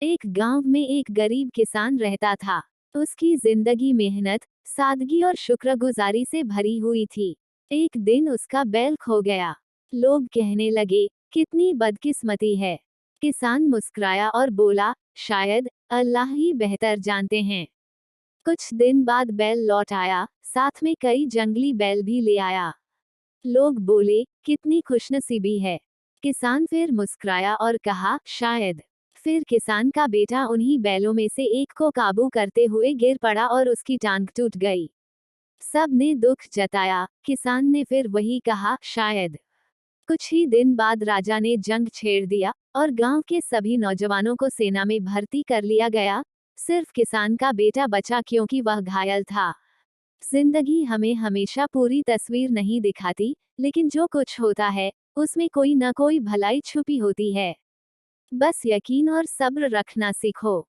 एक गांव में एक गरीब किसान रहता था। उसकी जिंदगी मेहनत, सादगी और शुक्रगुजारी से भरी हुई थी। एक दिन उसका बैल खो गया। लोग कहने लगे, कितनी बदकिस्मती है। किसान मुस्कुराया और बोला, शायद अल्लाह ही बेहतर जानते हैं। कुछ दिन बाद बैल लौट आया, साथ में कई जंगली बैल भी ले आया। लोग बोले, कितनी खुशनसीबी है। किसान फिर मुस्कुराया और कहा, शायद। फिर किसान का बेटा उन्हीं बैलों में से एक को काबू करते हुए गिर पड़ा और उसकी टांग टूट गई। सब ने दुख जताया। किसान ने फिर वही कहा, शायद। कुछ ही दिन बाद राजा ने जंग छेड़ दिया और गांव के सभी नौजवानों को सेना में भर्ती कर लिया गया। सिर्फ किसान का बेटा बचा क्योंकि वह घायल था। जिंदगी हमें हमेशा पूरी तस्वीर नहीं दिखाती, लेकिन जो कुछ होता है, उसमें कोई न कोई भलाई छुपी होती है। बस यकीन और सब्र रखना सीखो।